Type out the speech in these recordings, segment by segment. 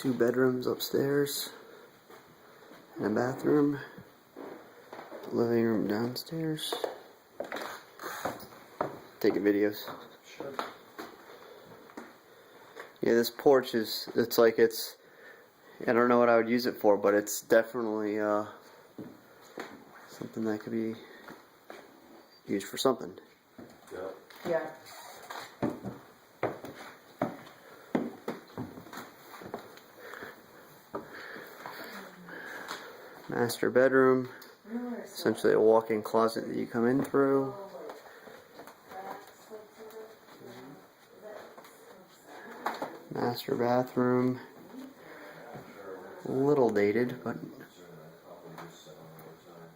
Two bedrooms upstairs and a bathroom. Living room downstairs. Taking videos. Sure. Yeah, this porch is, I don't know what I would use it for, but it's definitely something that could be used for something. Yeah. Master bedroom, essentially a walk-in closet that you come in through. Master bathroom, a little dated, but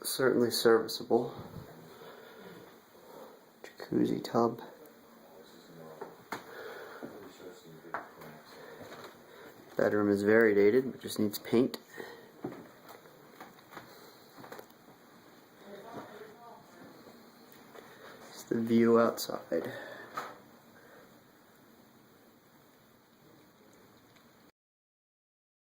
certainly serviceable. Jacuzzi tub. Bedroom is very dated, but just needs paint. It's the view outside.